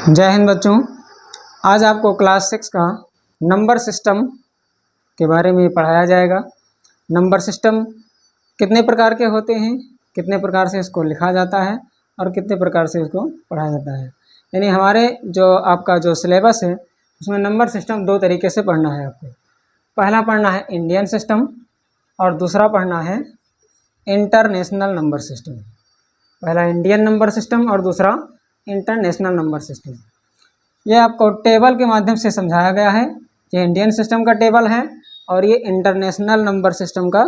जय हिंद बच्चों। आज आपको क्लास 6 का नंबर सिस्टम के बारे में पढ़ाया जाएगा। नंबर सिस्टम कितने प्रकार के होते हैं, कितने प्रकार से इसको लिखा जाता है और कितने प्रकार से इसको पढ़ाया जाता है। यानी हमारे जो आपका जो सिलेबस है उसमें नंबर सिस्टम दो तरीके से पढ़ना है आपको। पहला पढ़ना है इंडियन सिस्टम और दूसरा पढ़ना है इंटरनेशनल नंबर सिस्टम। पहला इंडियन नंबर सिस्टम और दूसरा इंटरनेशनल नंबर सिस्टम। ये आपको टेबल के माध्यम से समझाया गया है। ये इंडियन सिस्टम का टेबल है और ये इंटरनेशनल नंबर सिस्टम का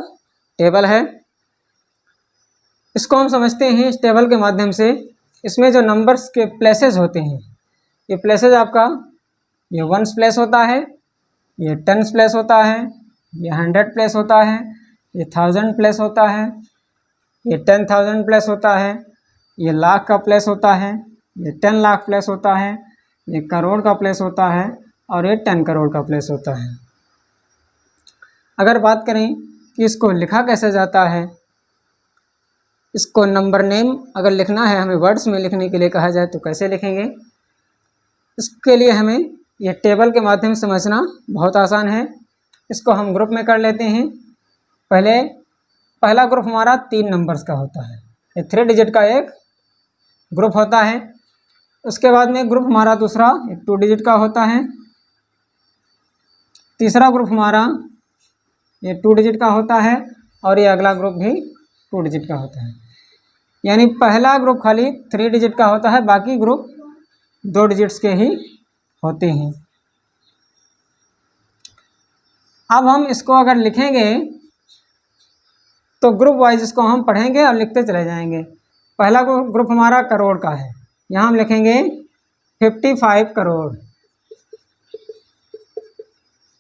टेबल है। इसको हम समझते हैं इस टेबल के माध्यम से। इसमें जो नंबर्स के प्लेसेस होते हैं, ये प्लेसेस आपका ये 1s प्लेस होता है, ये 10s प्लेस होता है, ये 100 प्लेस होता है, ये 1000 प्लेस होता है, ये 10,000 प्लेस होता है, ये लाख का प्लेस होता है, ये 10 लाख प्लेस होता है, ये करोड़ का प्लेस होता है और ये 10 करोड़ का प्लेस होता है। अगर बात करें कि इसको लिखा कैसे जाता है, इसको नंबर नेम अगर लिखना है, हमें वर्ड्स में लिखने के लिए कहा जाए तो कैसे लिखेंगे। इसके लिए हमें यह टेबल के माध्यम से समझना बहुत आसान है। इसको हम ग्रुप में कर लेते हैं। पहला ग्रुप हमारा 3 नंबर्स का होता है, ये 3 डिजिट का एक ग्रुप होता है। उसके बाद में ग्रुप हमारा दूसरा 2 डिजिट का होता है। तीसरा ग्रुप हमारा ये 2 डिजिट का होता है और ये अगला ग्रुप भी 2 डिजिट का होता है। यानी पहला ग्रुप खाली 3 डिजिट का होता है, बाकी ग्रुप 2 डिजिट्स के ही होते हैं। अब हम इसको अगर लिखेंगे तो ग्रुप वाइज इसको हम पढ़ेंगे और लिखते चले जाएंगे। पहला ग्रुप हमारा करोड़ का है, यहाँ हम लिखेंगे 55 करोड़,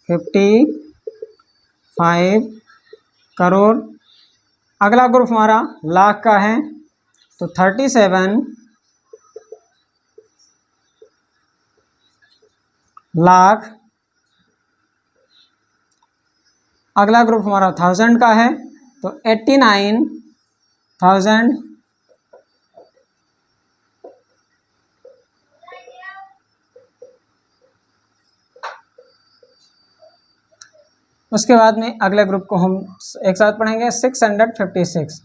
55 करोड़। अगला ग्रुप हमारा लाख का है तो 37 लाख। अगला ग्रुप हमारा 1000 का है तो 89,000। उसके बाद में अगले ग्रुप को हम एक साथ पढ़ेंगे 656,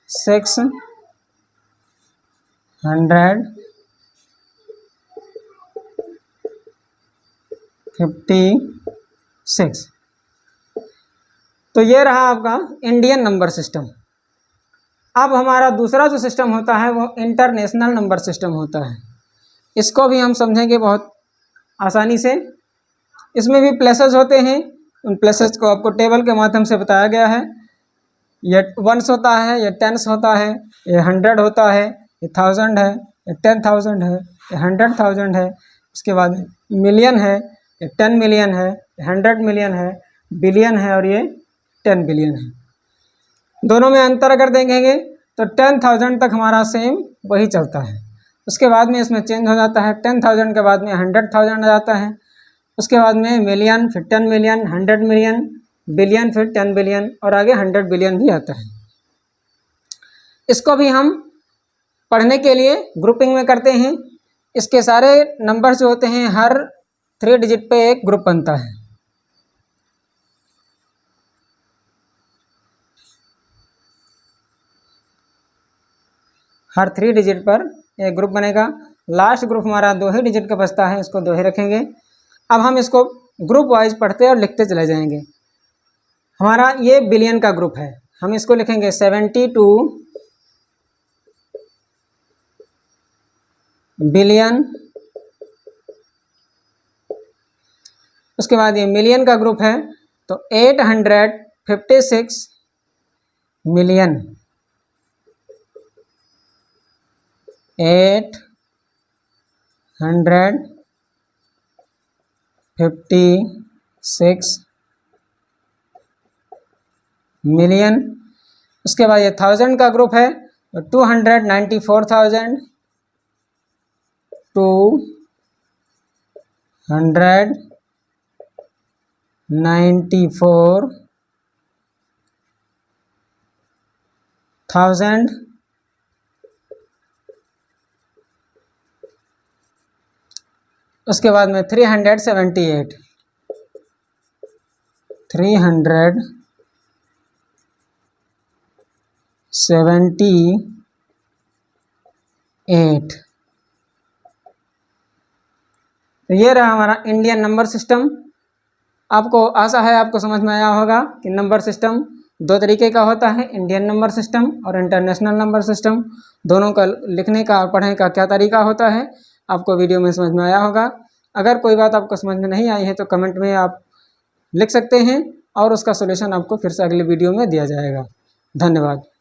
656। तो ये रहा आपका इंडियन नंबर सिस्टम। अब हमारा दूसरा जो सिस्टम होता है वो इंटरनेशनल नंबर सिस्टम होता है। इसको भी हम समझेंगे बहुत आसानी से। इसमें भी प्लेसेस होते हैं, उन प्लेसेस को आपको टेबल के माध्यम से बताया गया है। ये 1s होता है, ये 10s होता है, ये 100 होता है, ये 1000 है, ये 10,000 है, ये 100,000 है। उसके बाद मिलियन है, ये 10 मिलियन है, 100 मिलियन है, बिलियन है और ये 10 बिलियन है। दोनों में अंतर अगर देखेंगे तो 10,000 तक हमारा सेम वही चलता है। उसके बाद में इसमें चेंज हो जाता है। 10,000 के बाद में 100,000 आ जाता है। उसके बाद में मिलियन, फिर 10 मिलियन, 100 मिलियन, बिलियन, फिर 10 बिलियन और आगे 100 बिलियन भी आता है। इसको भी हम पढ़ने के लिए ग्रुपिंग में करते हैं। इसके सारे नंबर जो होते हैं हर 3 डिजिट पे एक ग्रुप बनता है। हर 3 डिजिट पर एक ग्रुप बनेगा। लास्ट ग्रुप हमारा 2 ही डिजिट का बचता है, इसको 2 ही रखेंगे। अब हम इसको ग्रुप वाइज पढ़ते और लिखते चले जाएंगे। हमारा ये बिलियन का ग्रुप है, हम इसको लिखेंगे 72 बिलियन। उसके बाद ये मिलियन का ग्रुप है तो 856 मिलियन, 856 मिलियन। उसके बाद ये 1000 का ग्रुप है तो 294,000, 294,000। उसके बाद में 378 तो ये रहा हमारा इंडियन नंबर सिस्टम। आपको आशा है आपको समझ में आया होगा कि नंबर सिस्टम दो तरीके का होता है, इंडियन नंबर सिस्टम और इंटरनेशनल नंबर सिस्टम। दोनों का लिखने का और पढ़ने का क्या तरीका होता है आपको वीडियो में समझ में आया होगा। अगर कोई बात आपको समझ में नहीं आई है तो कमेंट में आप लिख सकते हैं और उसका सॉल्यूशन आपको फिर से अगले वीडियो में दिया जाएगा। धन्यवाद।